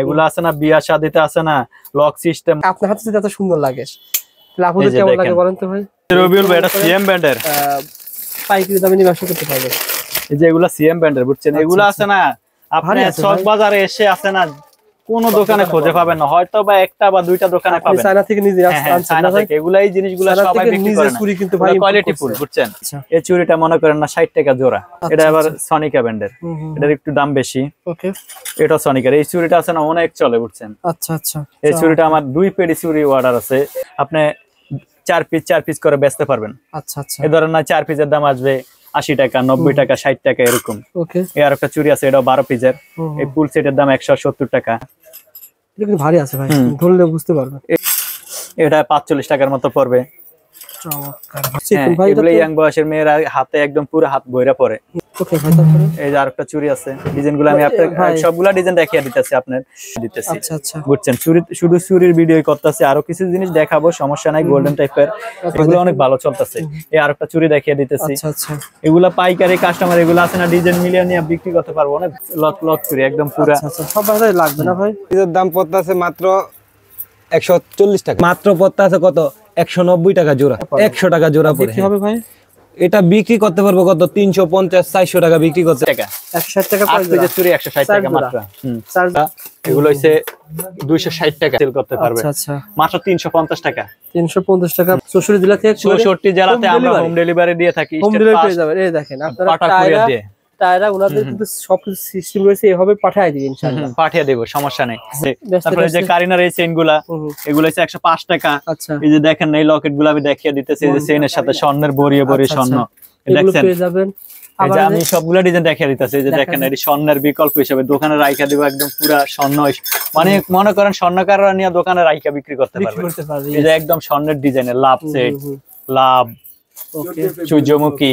এগুলো আছে না বিয়া শাদিতে আছে না লক সিস্টেম, আপনার হাতে এত সুন্দর লাগে, লাভুদের কেমন লাগে বলেন তো ভাই? রবিউল ভাই এটা সিএম ব্র্যান্ডের, পাইকারি দামে নিয়ে ব্যবসা করতে পারবেন। এই যে এগুলা সিএম ব্র্যান্ডের বুঝছেন, এগুলো আছে না আপনি চক বাজারে এসে আছে না কোন দোকানে খুঁজে পাবেন না, হয়তো বা একটা বা দুইটা দোকানে পাবেন। চায়না থেকে নিজে আনছেন না ভাই? এগুলা এই জিনিসগুলো সবাই বিক্রি করে না, চুরি কিন্তু ভাই কোয়ালিটি ফুল বুঝছেন। এই চুরিটা মনে করেন না 60 টাকা জোড়া, এটা আবার সনিকা ব্র্যান্ডের, এটার একটু দাম বেশি। ওকে, এটা সনিকার। এই চুরিটা আছে না অনেক চলে বুঝছেন। আচ্ছা আচ্ছা, এই চুরিটা আমার 2 পেডি চুরি অর্ডার আছে, আপনি 4 পিস করে বেচতে পারবেন। আচ্ছা আচ্ছা, এই ধরেন না 4 পিসের দাম আসবে 80 টাকা 90 টাকা 60 টাকা এরকম। ওকে, এই আর একটা চুরি আছে, এটা 12 পিসের, এই ফুল সেটের দাম 170 টাকা। এটা কিন্তু ভারী আছে ভাই, ধরলে বুঝতে পারবেন। এটা 45 টাকার মতো পড়বে। চমৎকার এগুলো ইয়াং বয়সের মেয়েরা হাতে একদম পুরো হাত বইরা পড়ে। ওকে ভাই, তারপরে এই যে আরেকটা চুরি আছে, ডিজাইনগুলো আমি আপনাদের সবগুলা ডিজাইন দেখিয়ে দিতেছি আপনাদের দিতেছি। আচ্ছা আচ্ছা, বুঝছেন, চুরি শুধু চুরির ভিডিও করতেছি, আরো কিছু জিনিস দেখাবো, সমস্যা নাই। গোল্ডেন টাইপের এগুলো অনেক ভালো চলতেছে। এই আরেকটা চুরি দেখিয়ে দিতেছি। আচ্ছা আচ্ছা, এগুলা পাইকারি কাস্টমার, এগুলো আছে না ডিজাইন মিলিয়ে নিয়ে বিক্রি করতে পারবো, অনেক লট লট চুরি একদম পুরো। আচ্ছা, সব বাজারে লাগবে না ভাই? এর দাম পড়তেছে মাত্র 140 টাকা, মাত্র পড়তেছে কত 190 টাকা জোড়া, 100 টাকা জোড়া পড়ে। কি হবে ভাই? এটা বিক্রি করতে পারবো কত 350 400 টাকা বিক্রি করতে। টাকা 160 টাকা পড়ে যায়, চুরি 160 টাকা মাত্র। এগুলো হইছে 260 টাকা সেল করতে পারবে। আচ্ছা আচ্ছা, মাত্র 350 টাকা। 350 টাকা 64 জেলা থেকে 64 জেলাতে আমরা হোম ডেলিভারি দিয়ে থাকি। হোম ডেলিভারি পেয়ে যাবেন। এই দেখেন আপনারা টায়রা ওনাদের কিন্তু সব সিস্টেম রয়েছে, এভাবে পাঠিয়ে দিবেন ইনশাআল্লাহ। পাঠিয়ে দেব, সমস্যা নেই। তারপরে যে কারিনার এই চেইনগুলা, এগুলো হচ্ছে 105 টাকা। আচ্ছা, এই যে দেখেন এই লকেটগুলো আমি দেখিয়ে দিতেছি, এই যে চেইনের সাথে স্বর্ণের বড়িয়ে বড়িয়ে স্বর্ণ দেখছেন। পেয়ে যাবেন। এই যে আমি সবগুলা ডিজাইন দেখিয়ে দিতেছি, এই যে দেখেন এই স্বর্ণের বিকল্প হিসেবে দোকানে রাইখা দিব, একদম পুরা স্বর্ণ। মানে মনে করেন স্বর্ণকাররা নিয়ে দোকানে রাইখা বিক্রি করতে পারবে। এই যে একদম স্বর্ণের ডিজাইনের লাভ সেট, লাভ, ওকে, সূর্যমুখী।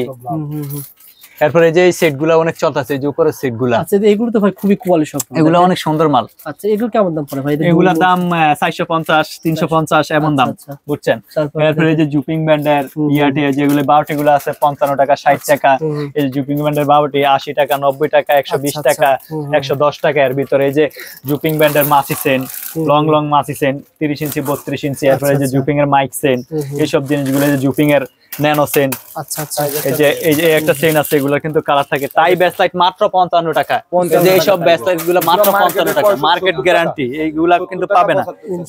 তারপরে যে এই সেটগুলো অনেক চলতেছে, যে উপরের সেটগুলো। আচ্ছা, এগুলো তো ভাই খুবই কোয়ালিটি সম্পন্ন, এগুলো অনেক সুন্দর মাল। আচ্ছা, এগুলো কেমন দাম পড়ে ভাই? এগুলোর দাম 450 350 এমন দাম বুঝছেন। তারপরে এই যে জুপিং ব্যান্ডের ইয়াটি যেগুলো 12টি গুলো আছে 55 টাকা 60 টাকা। এই যে জুপিং ব্যান্ডের 12টি 80 টাকা 90 টাকা 120 টাকা 110 টাকা। এর ভিতরে এই যে জুপিং ব্যান্ডের মাসি সেন, লং লং মাসি সেন 30 ইঞ্চি 32 ইঞ্চি। এরপরে এই যে জুপিং এর মাইক সেন, এইসব জিনিসগুলো। এই যে জুপিং এর ন্যানো সেন। আচ্ছা আচ্ছা, এই যে একটা সেন আছে, এগুলো কিন্তু কালার থাকে। তাই ব্যাস লাইট মাত্র 55 টাকা। যে এইসব ব্যাস লাইট গুলো মাত্র 55 টাকা, মার্কেট গ্যারান্টি। এইগুলা কিন্তু পাবে না,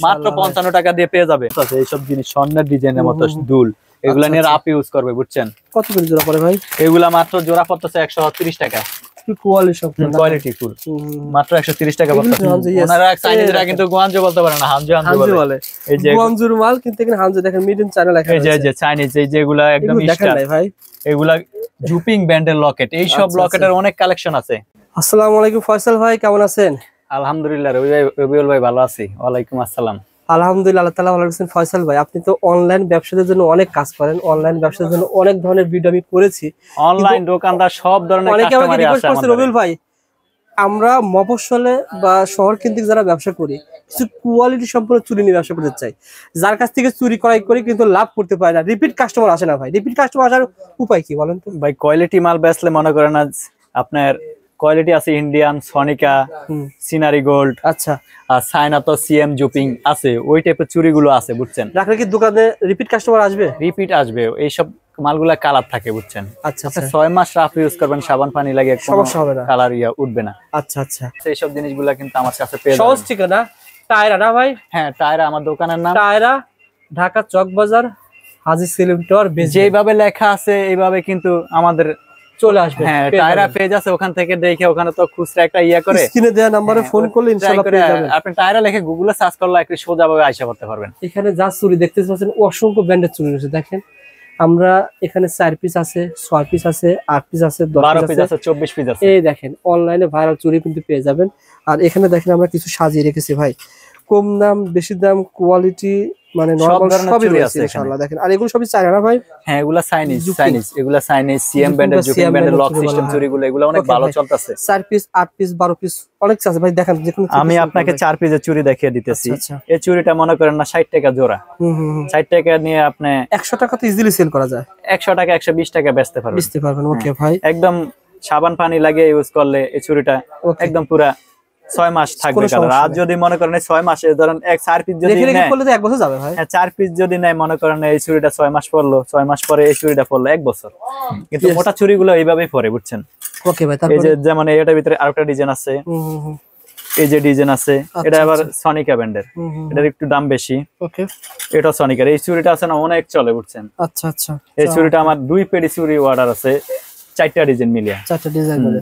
মাত্র 55 টাকা দিয়ে পেয়ে যাবে। এইসব জিনিস স্বর্ণের ডিজাইনের মতো দুল, এগুলা নিয়ে আপ ইউজ করবে বুঝছেন। কত করে জোড়া পড়ে ভাই? এগুলা মাত্র জোড়া পড়তেছে 130 টাকা। কোয়ালিটি ফুল মাত্র 130 টাকা পড়তেছে। ওনারা চাইনিজরা কিন্তু গুয়ানজো বলতে পারে না, হানজো বলে। এই যে গুয়ানজোর মাল কিন্তু এখানে হানজো দেখেন মেড ইন চায়না লেখা আছে। এই যে চাইনিজ, এই যেগুলা একদম স্টার ভাই, এগুলা জুপিং ব্যান্ডের লকেট। এই সব লকেটের অনেক কালেকশন আছে। আসসালামু আলাইকুম ফয়সাল ভাই, কেমন আছেন? আলহামদুলিল্লাহ রবিউল ভাই ভালো আছি। ওয়ালাইকুম আসসালাম। আলহামদুলিল্লাহ, আল্লাহ তাআলা ভালো রাখছেন। ফয়সাল ভাই, আপনি তো অনলাইন ব্যবসাদের জন্য অনেক কাজ করেন, অনলাইন ব্যবসার জন্য অনেক ধরনের ভিডিও আমি করেছি। অনলাইন দোকানদার সব ধরনের কাস্টমারই আসে আমাদের। রবিউল ভাই, আমরা মফস্বলে বা শহর কেন্দ্রিক যারা ব্যবসা করি, কিছু কোয়ালিটি সম্পন্ন চুরি নিয়ে ব্যবসা করতে চাই, যার কাছ থেকে চুরি করাই করি কিন্তু লাভ করতে পারে না, রিপিট কাস্টমার আসে না ভাই। রিপিট কাস্টমার আসার উপায় কি বলেন তো? ভাই কোয়ালিটি মাল বেচলে মনে করেন না আপনার কোয়ালিটি আছে ইন্ডিয়ান, সনিকা, সিনারি গোল্ড, আচ্ছা, আর চায়না তো সিএম জুপিং আছে, ওই টাইপের চুরিগুলো আছে বুঝছেন। রাখলে কি দোকানে রিপিট কাস্টমার আসবে? রিপিট আসবে। এইসব মালগুলা কালার থাকে বুঝছেন। আচ্ছা, 6 মাস রাফ ইউজ করবেন, সাবান পানি লাগে, সমস্যা হবে না, কালার উঠবে না। আচ্ছা আচ্ছা, এইসব জিনিসগুলা কিন্তু আমার কাছে পেয়ে যাবেন। সহজ ঠিকানা টায়রা না ভাই? হ্যাঁ, টায়রা আমার দোকানের নাম। টায়রা, ঢাকা চক বাজার, হাজী সেলিম টাওয়ার। যেভাবে লেখা আছে এইভাবে কিন্তু আমাদের চলে আসবে। হ্যাঁ, টায়রা পেজ আছে, ওখান থেকে দেখে ওখানে তো খুচরা একটা করে স্ক্রিনে দেওয়া নম্বরে ফোন করলে ইনশাআল্লাহ পেয়ে যাবেন। আপনি টায়রা লিখে গুগলে সার্চ করলে একটু সোজাভাবে আইসা করতে পারবেন। এখানে যা চুরি দেখতে পাচ্ছেন অসংখ্য ব্র্যান্ডের চুরি রয়েছে। দেখেন আমরা এখানে 4 পিস আছে, 6 পিস আছে, 8 পিস আছে, 12 পিস আছে, 24 পিস আছে। এই দেখেন অনলাইনে ভাইরাল চুরি কিন্তু পেয়ে যাবেন। আর এখানে দেখেন আমরা কিছু সাজিয়ে রেখেছি ভাই, কম দাম বেশি দাম কোয়ালিটি মানে নরমাল সবই রয়েছে ইনশাআল্লাহ। দেখেন আর এগুলো সবই চায়না ভাই? হ্যাঁ, এগুলা চাইনিজ, এগুলা চাইনিজ সিএম ব্র্যান্ডের, জুপিং ব্র্যান্ডের লক সিস্টেম চুরিগুলো, এগুলো অনেক ভালো চলতেছে। 4 পিস 8 পিস 12 পিস অনেক আছে ভাই। দেখেন আমি আপনাকে 4 পিসের চুরি দেখিয়ে দিতেছি। এই চুরিটা মনে করেন না 60 টাকা জোড়া। 60 টাকা নিয়ে আপনি 100 টাকা তো ইজিলি সেল করা যায়। 100 টাকা 120 টাকা বেচতে পারবেন। ওকে ভাই, একদম সাবান পানি লাগিয়ে ইউজ করলে এই চুরিটা একদম পুরা 6 মাস থাকবে কালার। আর যদি মনে করেন 6 মাসে ধরেন 4 পিস যদি নেয় করলে তো 1 বছর যাবে ভাই। হ্যাঁ 4 পিস যদি নেয় মনে করেন এই চুড়িটা 6 মাস পরলো, 6 মাস পরে এই চুড়িটা পরলো 1 বছর। কিন্তু মোটা চুড়িগুলো এইভাবেই পরে, বুঝছেন? ওকে ভাই, এই তারপরে যে যেমন এটার ভিতরে আরেকটা ডিজাইন আছে, এই যে ডিজাইন আছে, এটা আবার সনিকা ব্র্যান্ডের, এটার একটু দাম বেশি। ওকে, এটা সনিকার। এই চুড়িটা আছে না অনেক চলে, বুঝছেন? আচ্ছা আচ্ছা। এই চুড়িটা আমার 2 পেডি চুড়ি অর্ডার আছে, 4টা ডিজাইন মিলিয়ে, 4টা ডিজাইন মিলে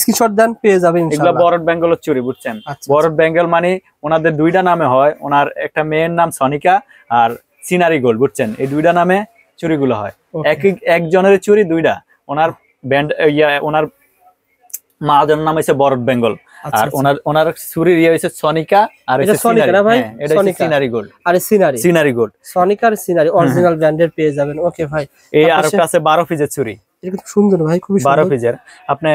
স্ক্রিনশট দেন, পেয়ে যাবেন এগুলা ইনশাআল্লাহ। বরড বেঙ্গলের চুড়ি, বুঝছেন? আচ্ছা, বরড বেঙ্গল মানে ওনাদের 2টা নামে হয়, ওনার একটা মেয়ের নাম সনিকা আর সিনারি গোল্ড, বুঝছেন? এই 2টা নামে চুড়িগুলো হয়। একজনের চুড়ি 2টা, ওনার ব্যান্ড ওনার মাদের নাম হইছে বরড বেঙ্গল, আর ওনার চুড়ির ইয়ে হইছে সনিকা আর এটা সনিকা না ভাই? এটা হচ্ছে সিনারি গোল্ড। আরে সিনারি গোল্ড, সনিকা আর সিনারি অরিজিনাল ব্র্যান্ডের পেয়ে যাবেন। ওকে ভাই, এই আরেকটা আছে 12 পিসের চুড়ি, এটা কিন্তু সুন্দর ভাই, খুবই সুন্দর। 12 পিসের আপনি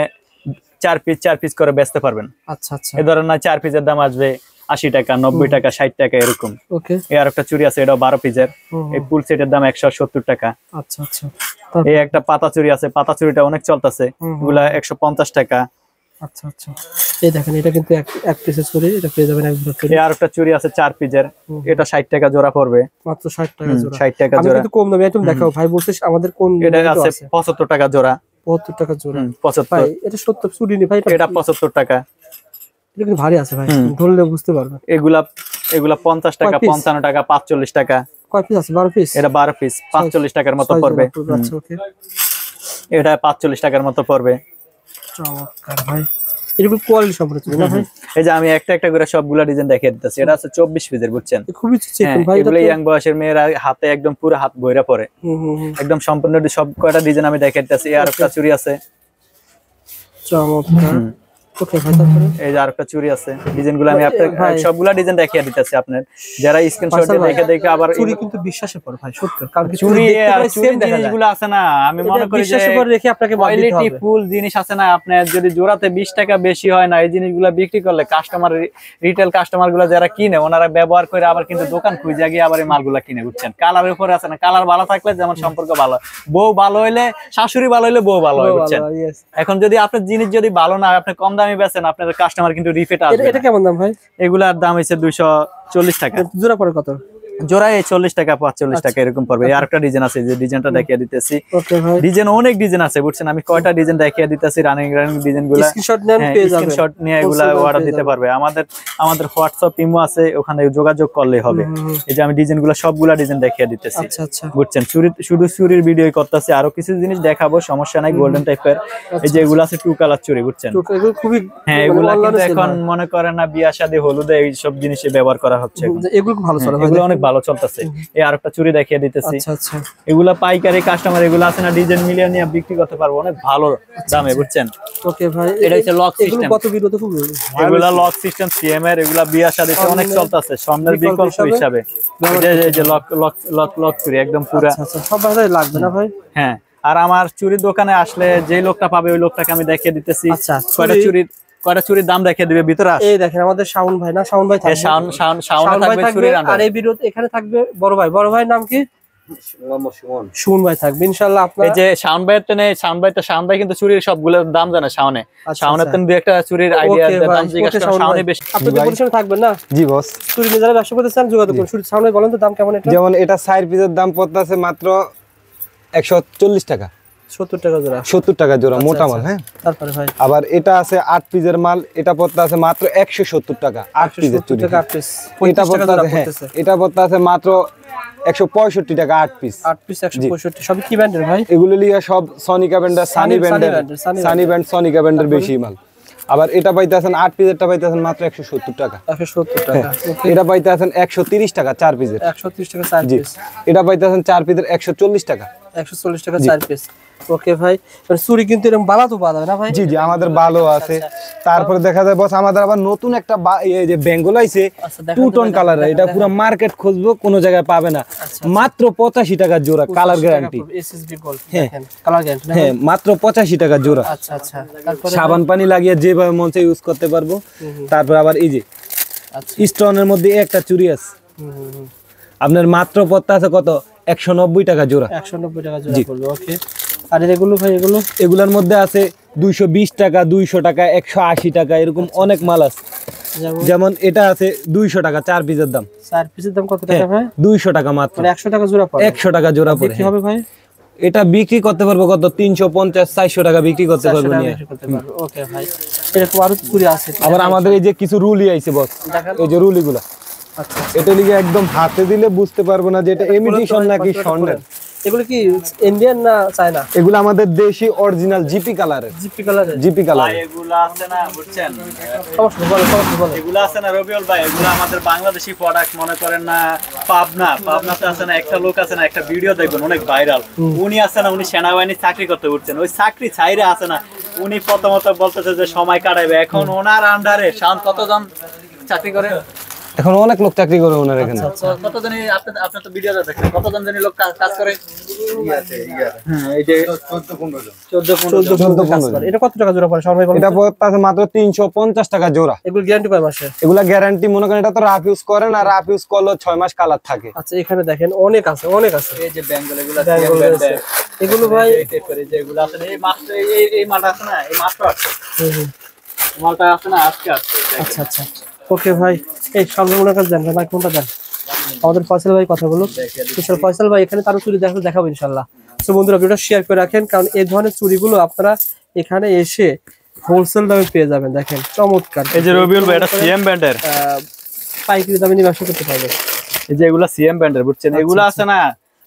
4 পিস করে বেচতে পারবেন। আচ্ছা আচ্ছা। এই ধরেন না 4 পিসের দাম আসবে 80 টাকা, 90 টাকা, 60 টাকা এরকম। ওকে, এই আরেকটা চুড়ি আছে, এটা 12 পিসের, এই ফুল সেটের দাম 170 টাকা। আচ্ছা আচ্ছা। এই একটা পাতা চুড়ি আছে, পাতা চুড়িটা অনেক চলতেছে, এগুলা 150 টাকা। আচ্ছা আচ্ছা, এই দেখেন এটা কিন্তু এক পিসের চুড়ি, এটা পেয়ে যাবেন একদম ফ্রি। এই আরেকটা চুড়ি আছে 4 পিসের, এটা 60 টাকা জোড়া পড়বে, মাত্র 60 টাকা জোড়া। 60 টাকা আমি জোড়া। কিন্তু কম দামে আইটেম দেখাও ভাই, বলছিস আমাদের কোন এটা আছে 75 টাকা জোড়া, 72 টাকা জোড়া। 75 ভাই এটা 70 চুড়ি নি ভাই, এটা 75 টাকা। এটা কিন্তু ভারী আছে ভাই, ধরলে বুঝতে পারবেন। এগুলা 50 টাকা, 55 টাকা, 45 টাকা। কয় পিস আছে? 12 পিস। এটা 12 পিস 45 টাকার মতো পড়বে। আচ্ছা ওকে, এটা 45 টাকার মতো পড়বে। চমৎকার ভাই, এরকম কোয়ালিটি সম্পর্কে না ভাই? এই যে আমি একটা একটা করে সবগুলা ডিজাইন দেখিয়ে দিতেছি। এটা আছে 24 পিসের, বুঝছেন? খুবই চিকন ভাই, এগুলো ইয়াং বয়সের মেয়েরা হাতে একদম পুরো হাত বইরা পড়ে, একদম সম্পূর্ণ সব কয়টা ডিজাইন আমি দেখিয়ে দিতেছি। আর একটা চুড়ি আছে, চমৎকার। ওকে ভাই, তারপরে এই যে আরেকটা চুড়ি আছে। ডিজাইনগুলো আমি আপনাদের সবগুলা ডিজাইন দেখিয়ে দিতেছি। আপনার যারা স্ক্রিনশট দেখে দেখে আবার চুড়ি কিন্তু বিশ্বাসের পর ভাই, সত্য। কারণ চুড়ি আর চুড়ি জিনিসগুলো আছে না, আমি মনে করি যে বিশ্বাসের পর রেখে আপনাকে কোয়ালিটি ফুল জিনিস আছে না, আপনার যদি জোড়াতে 20 টাকা বেশি হয় না, এই জিনিসগুলো বিক্রি করলে কাস্টমার, রিটেল কাস্টমার গুলো যারা কিনে, ওনারা ব্যবহার করে আবার কিন্তু দোকান খুঁজে গিয়ে আবার এই মালগুলা কিনে, বুঝছেন? কালারের উপরে আছে না, কালার ভালো থাকলে যেমন সম্পর্ক ভালো, বউ ভালো হইলে শাশুড়ি ভালো হইলে বউ ভালো হয়, বুঝছেন? এখন যদি আপনার জিনিস যদি ভালো না, আপনি কম দামে বেচেন, আপনার কাস্টমার কিন্তু রিপিট আসবে। এটা কেমন দাম ভাই? এগুলার দাম হইছে 240 টাকা জোড়া, পরে কত জোড়া? 40 টাকা 45 টাকা এরকম পড়বে। আর একটা ডিজাইন আছে, যে ডিজাইনটা দেখিয়ে দিতেছি। ওকে ভাই, ডিজাইন অনেক ডিজাইন আছে, বুঝছেন? আমি কয়টা ডিজাইন দেখিয়ে দিতেছি, রানিং ডিজাইনগুলো স্ক্রিনশট নেন, পেয়ে যাবেন। স্ক্রিনশট নিয়ে এগুলা অর্ডার দিতে পারবে। আমাদের হোয়াটসঅ্যাপ ইমো আছে, ওখানে যোগাযোগ করলেই হবে। এই যে আমি ডিজাইনগুলো সবগুলা ডিজাইন দেখিয়ে দিতেছি, আচ্ছা আচ্ছা, বুঝছেন? শুধু চুরির ভিডিও করতেছি, আরো কিছু জিনিস দেখাবো, সমস্যা নাই। গোল্ডেন টাইপের এই যে এগুলো আছে 2 কালার চুরি, বুঝছেন? এগুলো খুবই, হ্যাঁ, এগুলা কিন্তু এখন মনে করেন না বিয়া শাদী হলুদে এই সব জিনিসে ব্যবহার করা হচ্ছে। এগুলো ভালো চলে, এগুলো অনেক ভালো চলতেছে। এই আরেকটা চুড়ি দেখিয়ে দিতেছি। আচ্ছা আচ্ছা, এগুলা পাইকারি কাস্টমার, এগুলো আছে না ডিজাইন মিলিয়ে নিয়ে বিক্রি করতে পারবো অনেক ভালো দামে, বুঝছেন? ওকে ভাই, এটা হচ্ছে লক সিস্টেম। কত বিরত খুব, এগুলা লক সিস্টেম সিএম এর, এগুলা বিয়া শাদীতে অনেক চলতেছে স্বর্ণের বিকল্প হিসাবে। এই যে লক চুড়ি একদম পুরা। আচ্ছা, সব বাজারে লাগবে না ভাই? হ্যাঁ, আর আমার চুরির দোকানে আসলে যে লোকটা পাবে ওই লোকটাকে আমি দেখিয়ে দিতেছি। আচ্ছা, কয়টা চুরির দাম দেখিয়ে দিবে ভিতরে। এই দেখেন আমাদের শাওন ভাই, না শাওন ভাই থাকবে, শাওন থাকবে চুরির আন্ডারে। আর এই ভিডিওতে এখানে থাকবে বড় ভাইয়ের নাম কি? সুমন ভাই থাকবে ইনশাআল্লাহ। আপনারা এই যে শাওন ভাইয়ের তে নেই, শাওন ভাই কিন্তু চুরির সবগুলোর দাম জানে। শাওনের তে দুই একটা চুরির আইডিয়া দাম জিজ্ঞাসা করে, শাওনে বেশি। আপনি তো পরিশ্রম থাকবেন না? জি বস। চুরি নিয়ে যারা ব্যবসা করতে চান যোগাযোগ করুন। শাওন ভাই বলেন তো দাম কেমন এটা? যেমন এটা 4 পিসের দাম পড়তেছে মাত্র 140 টাকা, 70 টাকা জোড়া। 70 টাকা জোড়া, মোটা মাল। হ্যাঁ, তারপরে ভাই আবার এটা আছে 8 পিসের মাল, এটা পড়তে আছে মাত্র 170 টাকা। 8 পিসের চুড়ি, টাকা 8 পিস, এটা পড়তে আছে, হ্যাঁ, এটা পড়তে আছে মাত্র 165 টাকা 8 পিস। 8 পিস 165। সব কি ব্র্যান্ডের ভাই? এগুলো লিয়া সব সনিকা ব্র্যান্ডের, সানি ব্র্যান্ড, সনিকা ব্র্যান্ডের বেশি মাল। আবার এটা পাইতেছেন 8 পিসেরটা পাইতেছেন মাত্র 170 টাকা। 170 টাকা। এটা পাইতেছেন 130 টাকা 4 পিসের। 130 টাকা 4 পিস। এটা পাইতেছেন 4 পিসের 140 টাকা। 140 টাকা 4 পিস। ওকে ভাই, চুরি কিন্তু এরকম বালা তো বালা না ভাই? জি জি, আমাদের ভালো আছে। তারপরে দেখা যায় বস, আমাদের আবার নতুন একটা এই যে বেঙ্গল আইছে 2 টোন কালার, এটা পুরো মার্কেট খুঁজবো কোনো জায়গায় পাবে না। মাত্র 85 টাকা জোড়া, কালার গ্যারান্টি। এসএসবি গোল্ড, দেখেন কালার গ্যারান্টি। হ্যাঁ, মাত্র 85 টাকা জোড়া। আচ্ছা আচ্ছা, তারপরে সাবান পানি লাগিয়ে যেভাবে মন চাই ইউজ করতে পারবো। তারপর আবার এই যে স্টোনের মধ্যে একটা চুড়ি আছে, আপনার মাত্র পড়তে আছে কত? 190 টাকা জোড়া। 190 টাকা জোড়া পড়বে। ওকে, আর এগুলো ভাই এগুলোর মধ্যে আছে 220 টাকা, 200 টাকা, 180 টাকা, এরকম অনেক মাল আছে। যেমন এটা আছে 200 টাকা 4 পিসের দাম। 4 পিসের দাম কত টাকা ভাই? 200 টাকা মাত্র। মানে 100 টাকা জোড়া পড়ে। 100 টাকা জোড়া পড়ে। কি হবে ভাই? এটা বিক্রি করতে পারবো কত? 350 400 টাকা বিক্রি করতে পারবো নিয়ে। ওকে ভাই, এরকম আরো চুড়ি আছে। আবার আমাদের এই যে কিছু রুলি আইছে বস, এই যে রুলিগুলা, আচ্ছা এটা লিগে একদম হাতে দিলে বুঝতে পারবো না যে এটা ইমিটেশন নাকি স্বর্ণের। এগুলো কি ইন্ডিয়ান না চায়না? এগুলো আমাদের দেশি অরিজিনাল জিপি কালারের। জিপি কালার এগুলো আছে না, বুঝছেন? সমস্যা বলে এগুলো আছে না রবিউল ভাই, এগুলো আমাদের বাংলাদেশি প্রোডাক্ট, মনে করেন না পাবনাতে আছে না একটা লোক আছে না, একটা ভিডিও দেখবেন অনেক ভাইরাল, উনি আছে না, উনি সেনাবাহিনী চাকরি করতে উঠছেন, ওই চাকরি ছাইরে আছে না, উনি প্রথমত বলতেছে যে সময় কাটাইবে, এখন ওনার আন্ডারে কতজন চাকরি করে, এখন অনেক লোক চাকরি করে ওনার এখানে। কতজন আপনি তো ভিডিওতে দেখেন, কতজন জানি লোক কাজ করে? এই যে 14-15 কাজ করে। এটা কত টাকা জোড়া পড়ে সবাই বলেন? এটা পড়তাছে মাত্র 350 টাকা জোড়া। এগুলো গ্যারান্টি কয় মাসে? এগুলা গ্যারান্টি মনে করেন, এটা তো রাফ ইউজ করে না, রাফ ইউজ করলে 6 মাস কালার থাকে। আচ্ছা এখানে দেখেন অনেক আছে। এই যে বেঙ্গল এগুলো এগুলো ভাই যেগুলো আছে এই মাত্র এই মালটা আছে না, এই মাত্র আছে মালটা আছে না, আজকে আছে। আচ্ছা ওকে ভাই, এই সর্বমূলক দেন না কোনটা দেন? আমাদের ফয়সাল ভাই কথা বলুন। ফয়সাল ভাই এখানে তারও চুরি দেখাবো ইনশাল্লাহ। তো বন্ধুরা ভিডিওটা শেয়ার করে রাখেন, কারণ এই ধরনের চুরিগুলো আপনারা এখানে এসে হোলসেল দামে পেয়ে যাবেন। দেখেন চমৎকার। এই যে রবিউল ভাই, এটা সিএম ব্র্যান্ডের, পাইকারি দামে নিয়ে ব্যবসা করতে পারবেন। এই যে এগুলা সিএম ব্র্যান্ডের, বুঝছেন? এগুলো আছে না,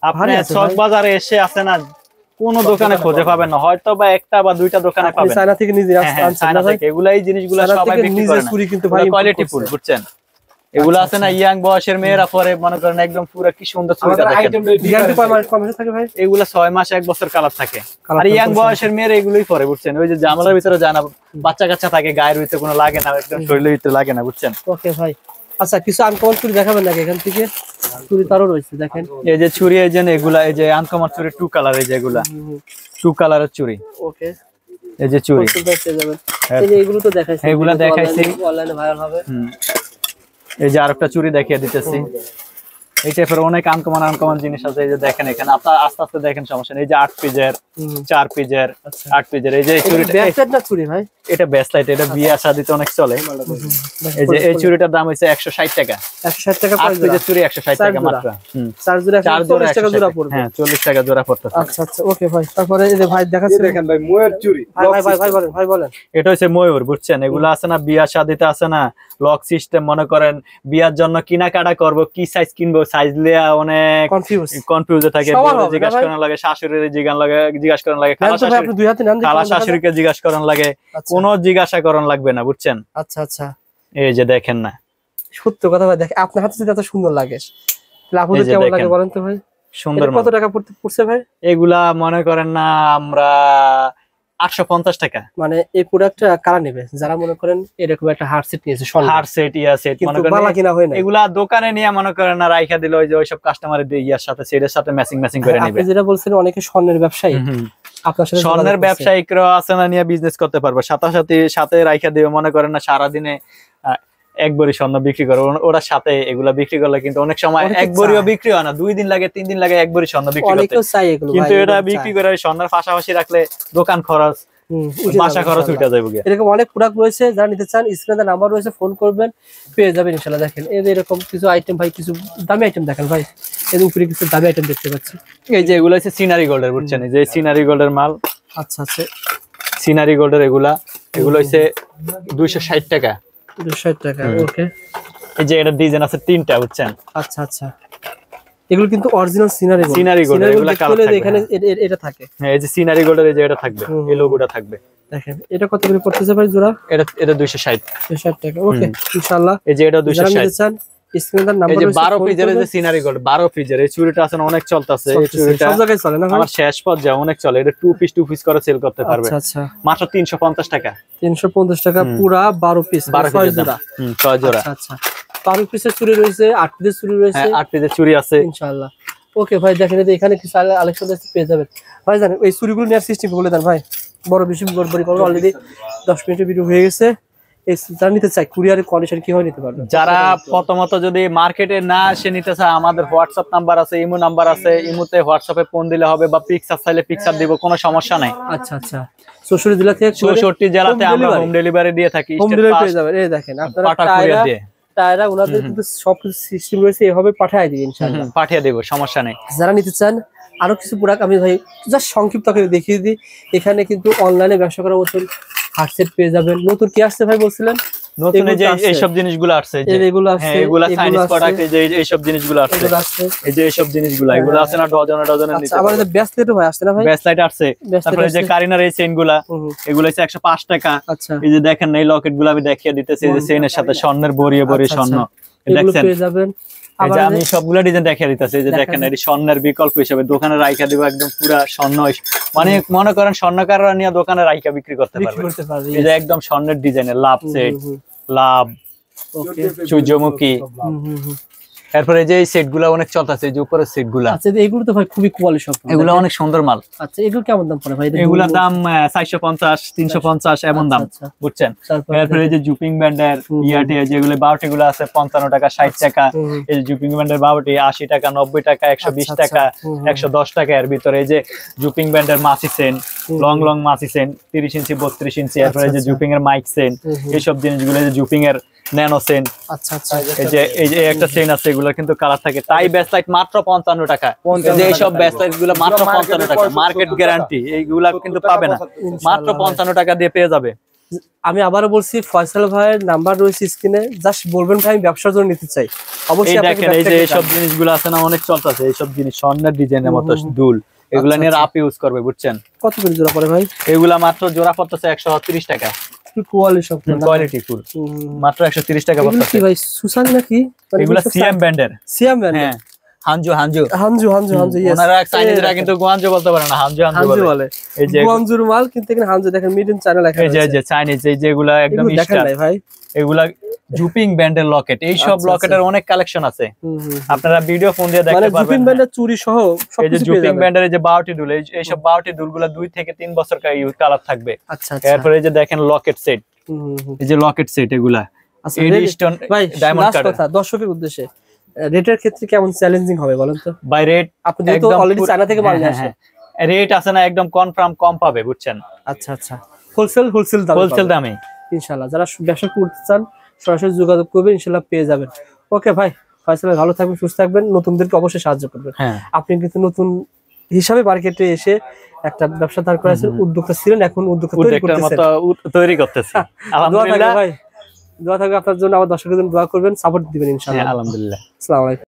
আপনি চক বাজারে এসে আছে না, কোন দোকানে খুঁজে পাবেন না, হয়তো বা একটা বা দুইটা দোকানে পাবেন। চায়না থেকে নিজে আনছেন না ভাই? এগুলা এই জিনিসগুলো সবাই বিক্রি করে না, চুরি কিন্তু ভাই কোয়ালিটি ফুল, বুঝছেন? এগুলো আছে না ইয়াং বয়সের মেয়েরা পরে, মনে করেন একদম পুরো কি সুন্দর চুড়িটা দেখেন। গ্যারান্টি কয় মাস থাকে ভাই? এগুলা 6 মাস 1 বছর কালার থাকে। আর ইয়াং বয়সের মেয়েরা এগুলোই পরে, বুঝছেন? ওই যে জামালার ভিতরে যায় না, বাচ্চা কাচ্চা থাকে, গায়ের ভিতরে কোনো লাগে না, একদম শরীরের ভিতরে লাগে না, বুঝছেন? ওকে ভাই, আচ্ছা কিছু আনকমন চুড়ি দেখাবেন নাকি এখান থেকে? চুড়ি তারও রয়েছে দেখেন। এই যে চুড়ি, এই যে এগুলা, এই যে আনকমন চুড়ি 2 কালার, এই যে এগুলা 2 কালারের চুড়ি। ওকে, এই যে চুড়ি, এই যে এগুলো তো দেখাইছি, এগুলা দেখাইছি, অনলাইনে ভাইরাল হবে। এই যে আরেকটা চুড়ি দেখিয়ে দিতেছি। এই টাইপের অনেক আনকমন জিনিস আছে। এই যে দেখেন এখানে, আপনার আস্তে আস্তে দেখেন, সমস্যা নেই। এই যে 8 পিজের, 4 পিজের, 8 পিজের, এই যে চুড়িটা, ব্যাকসাইড না চুড়ি ভাই? এটা ব্যাসলাইট, এটা বিয়ে শাদিতে অনেক চলে। এই যে এই চুড়িটার দাম হইছে 160 টাকা। 160 টাকা 8 পিজের চুড়ি 160 টাকা মাত্র। 4 জোড়া 40 টাকা জোড়া পড়বে। হ্যাঁ 40 টাকা জোড়া পড়তেছে। আচ্ছা ওকে ভাই, তারপরে এই যে ভাই দেখাচ্ছি দেখেন ভাই, ময়ূর চুড়ি। ভাই বলেন। এটা হচ্ছে ময়ূর, বুঝছেন? এগুলো আছে না, বিয়া শাদিতে আছে না, লক সিস্টেম, মনে করেন বিয়ার জন্য কিনাকাটা করব, কি সাইজ কিনবো, সাইজ লিয়া অনেক কনফিউজে থাকে, জিজ্ঞাসা করার লাগে, শাশুড়ির জিজ্ঞাসা করার লাগে, খালা শাশুড়িকে জিজ্ঞাসা করার লাগে, কোনো জিজ্ঞাসা করার লাগবে না, বুঝছেন? আচ্ছা এই যে দেখেন না, সত্য কথা ভাই, দেখেন আপনার হাতে যদি এত সুন্দর লাগে, আপনাদের কেমন লাগে বলেন তো ভাই? সুন্দর। কত টাকা পড়ছে ভাই এগুলা? মনে করেন না আমরা 850 টাকা। মানে এই প্রোডাক্টটা কারা নেবে যারা মনে করেন এরকম একটা হার্ড সেট নিয়েছে, হার্ড সেট ইয়া সেট, মনে করেন এগুলা দোকানে নিয়ে মনে করেন না রাইখা দিল, ওই যে ওইসব কাস্টমারের ইয়ার সাথে সেটের সাথে ম্যাচিং করে নেবে। আপনি যেটা বলছেন অনেকে স্বর্ণের ব্যবসায়ী, আপনার সাথে স্বর্ণের ব্যবসায়িকরা আছে না, নিয়ে বিজনেস করতে পারবে, সাথে রাইখা দিবে, মনে করেন না সারা দিনে 1 ভরি স্বর্ণ বিক্রি করে ওরা, সাথে এগুলা বিক্রি করলে কিন্তু অনেক সময় 1 ভরিও বিক্রি হয় না, 2 দিন লাগে 3 দিন লাগে 1 ভরি স্বর্ণ বিক্রি করতে। কিন্তু এটা বিক্রি করে স্বর্ণের পাশাপাশি রাখলে দোকান খরচ, বাসা খরচ উঠে যাবে। এরকম অনেক প্রোডাক্ট রয়েছে, যারা নিতে চান স্ক্রিনে নাম্বার রয়েছে, ফোন করবেন, পেয়ে যাবেন ইনশাআল্লাহ। দেখেন এই যে এরকম কিছু আইটেম ভাই, কিছু দামি আইটেম দেখেন ভাই, এর উপরে কিছু দামি আইটেম দেখতে পাচ্ছি। এই যে এগুলো হচ্ছে সিনারি গোল্ডের, বুঝছেন? এই যে সিনারি গোল্ডের মাল। আচ্ছা সিনারি গোল্ডের এগুলো হচ্ছে 260 টাকা। 260 টাকা, ওকে। এই যে এটা ডিজাইন আছে 3টা, বুঝছেন? আচ্ছা এগুলো কিন্তু অরিজিনাল সিনারি গোল্ড, এগুলা কালার থাকবে, এখানে এটা থাকে। হ্যাঁ এই যে সিনারি গোল্ডের এই যে এটা থাকবে, এই লোগোটা থাকবে। দেখেন এটা কত করে পড়তেছে ভাই জোড়া? এটা 260 টাকা, ওকে ইনশাআল্লাহ। এই যে এটা 260। স্ক্রিনের নাম্বার এই যে 12 পিজের যে সিনারি গোল্ড, 12 পিজের এই চুড়িটা আছে না, অনেক চলতেছে। এই চুড়িটা সব জায়গায় চলে না ভাই? আমার শেষ পর্যায়ে অনেক চলে। এটা 2 পিস করে সেল করতে পারবে। আচ্ছা মাত্র 350 টাকা। 350 টাকা পুরা 12 পিস, 6 জোড়া। 6 জোড়া। আচ্ছা 12 পিসের চুড়ি রয়েছে, 8 পিসের চুড়ি রয়েছে। হ্যাঁ 8 পিসের চুড়ি আছে ইনশাআল্লাহ। ওকে ভাই, দেখেন এই এখানে কিছু কালেকশন আছে, পেয়ে যাবেন ভাই। জানেন এই চুড়িগুলো নেওয়ার সিস্টেম বলে দেন ভাই, বড় বেশি বড় অলরেডি 10 মিনিটের ভিডিও হয়ে গেছে। যারা নিতে চায় কুরিয়ারের কন্ডিশন কিভাবে নিতে পারবে? যারা প্রথমত যদি মার্কেটে না এসে নিতে চায়, আমাদের হোয়াটসঅ্যাপ নাম্বার আছে, ইমো নাম্বার আছে, ইমোতে হোয়াটসঅ্যাপে ফোন দিলে হবে, বা পিকচার চাইলে পিকচার দিব, কোনো সমস্যা নাই। আচ্ছা আচ্ছা, 64 জেলা থেকে 64 জেলাতে আমরা হোম ডেলিভারি দিয়ে থাকি। হোম ডেলিভারি পেয়ে যাবেন। এই দেখেন আপনারা টায়রা ওনাদের কিন্তু সব সিস্টেম রয়েছে, এভাবে পাঠিয়ে দিবেন ইনশাআল্লাহ, পাঠিয়ে দেব, সমস্যা নেই। যারা নিতে চান আরো কিছু প্রোডাক্ট আমি ভাই জাস্ট সংক্ষিপ্ত করে দেখিয়ে দিই। এখানে কিন্তু অনলাইনে ব্যবসা করার মতন হার্ডসেট পেয়ে যাবেন। নতুন কি আসছে ভাই বলছিলেন? নতুন যে এইসব জিনিসগুলো আসছে, এগুলো আসছে, এগুলা চাইনিজ প্রোডাক্ট, এই যে এইসব জিনিসগুলো আসছে, এই যে এইসব জিনিসগুলো, এগুলো আছে না ডজনে ডজনে নিতে। আবার এই ব্যাসলাইটও ভাই আসছে না ভাই? ব্যাসলাইট আসছে, তারপরে যে কারিনার এই চেইনগুলা, এগুলো হচ্ছে 105 টাকা। আচ্ছা, এই যে দেখেন এই লকেটগুলো আমি দেখিয়ে দিতেছি, এই যে চেইনের সাথে স্বর্ণের বড়িয়ে বড়িয়ে স্বর্ণ, এগুলো দেখছেন? পেয়ে যাবেন। এই যে আমি সবগুলা ডিজাইন দেখিয়ে দিতেছি, এই যে দেখেন এই স্বর্ণের বিকল্প হিসেবে দোকানে রাইখা দিব, একদম পুরা স্বর্ণ, মানে মনে করেন স্বর্ণকাররা নিয়ে দোকানে রাইখা বিক্রি করতে পারবে। এই যে একদম স্বর্ণের ডিজাইনের লাভ সেট, লাভ, সূর্যমুখী। এরপরে যে এই সেটগুলো অনেক চলতেছে, এই যে উপরের সেটগুলো। আচ্ছা, এগুলো তো ভাই খুবই কোয়ালিটি সম্পন্ন, এগুলো অনেক সুন্দর মাল। আচ্ছা, এগুলো কেমন দাম পড়ে ভাই? এগুলোর দাম 450 350 এমন দাম, বুঝছেন? এরপরে এই যে জুপিং ব্যান্ডের ইয়াটি, যেগুলো 12টি গুলো আছে 55 টাকা 60 টাকা। এই যে জুপিং ব্যান্ডের 12টি 80 টাকা 90 টাকা 120 টাকা 110 টাকা। এর ভিতরে এই যে জুপিং ব্যান্ডের মাছি সেন, লং লং মাছি সেন 30 ইঞ্চি 32 ইঞ্চি। এরপরে এই যে জুপিং এর মাইক সেন, এইসব জিনিসগুলো, এই যে জুপিং এর ন্যানো সেন। আচ্ছা আচ্ছা, এই যে একটা চেইন আছে, এগুলো কিন্তু কালার থাকে। তাই ব্যাসলাইট মাত্র 55 টাকা। এই যে এইসব ব্যাসলাইট গুলো মাত্র 55 টাকা, মার্কেট গ্যারান্টি। এইগুলা কিন্তু পাবে না, মাত্র 55 টাকা দিয়ে পেয়ে যাবে। আমি আবারও বলছি, ফয়সাল ভাইয়ের নাম্বার রয়েছে স্ক্রিনে, জাস্ট বলবেন ভাই আমি ব্যবসার জন্য নিতে চাই, অবশ্যই দেখেন এই যে এইসব জিনিসগুলো আছে না, অনেক চলতেছে এইসব জিনিস, স্বর্ণের ডিজাইনের মতো দুল, এগুলা নিয়ে আপ ইউজ করবে, বুঝছেন? কত করে জোড়া পড়ে ভাই? এগুলা মাত্র জোড়া পড়তেছে 130 টাকা। কোয়ালিটি ফুল মাত্র 130 টাকা পড়তেছে। কি ভাই সুসান নাকি? এগুলা সিএম ব্যান্ডের। সিএম ব্যান্ড, হ্যাঁ, হানজু হানজু হানজু হানজু হানজু, ইয়েস। ওনারা চাইনিজরা কিন্তু গুয়ানজু বলতে পারে না, হানজু হানজু বলে। এই যে গুয়ানজুর মাল, কিন্তু এখানে হানজু দেখেন মিড ইন চায়না লেখা আছে। এই যে চাইনিজ, এই যেগুলা একদম দেখেন নাই ভাই, এগুলা জুপিং ব্যান্ডের লকেট। এই সব লকেটের অনেক কালেকশন আছে, আপনারা ভিডিও ফোন দিয়ে দেখতে পারবেন। জুপিং ব্যান্ডের চুড়ি সহ এই যে জুপিং ব্যান্ডের এই যে 12টি দুল, এই সব 12টি দুলগুলা 2 থেকে 3 বছর কালার থাকবে। আচ্ছা, এরপরে এই যে দেখেন লকেট সেট, এই যে লকেট সেট, এগুলা এডিস্টন ডায়মন্ড কাট। কথা দর্শকের উদ্দেশ্যে রেটের ক্ষেত্রে কেমন চ্যালেঞ্জিং হবে বলেন তো? বাই রেট আপনি তো অলরেডি চায়না থেকে মাল নিয়ে আসেন, রেট আছে না, একদম কনফার্ম কম পাবে, বুঝছেন? আচ্ছা আচ্ছা, হোলসেল দামে ইনশাআল্লাহ। যারা ব্যবসা করতে চান সরাসরি যোগাযোগ করবেন, ইনশাআল্লাহ পেয়ে যাবেন। ওকে ভাই, ফয়সাল ভাই ভালো থাকবেন, সুস্থ থাকবেন, নতুনদেরকে অবশ্যই সাহায্য করবেন। আপনি কিন্তু নতুন হিসাবে মার্কেটে এসে একটা ব্যবসা দাঁড় করাচ্ছেন, উদ্যোক্তা ছিলেন, এখন উদ্যোক্তা তৈরি করতেছেন। আলহামদুলিল্লাহ ভাই, দোয়া থাকবে আপনার জন্য, আমার দর্শকদের জন্য দোয়া করবেন, সাপোর্ট দিবেন ইনশাআল্লাহ। আলহামদুলিল্লাহ। আসসালামু আলাইকুম।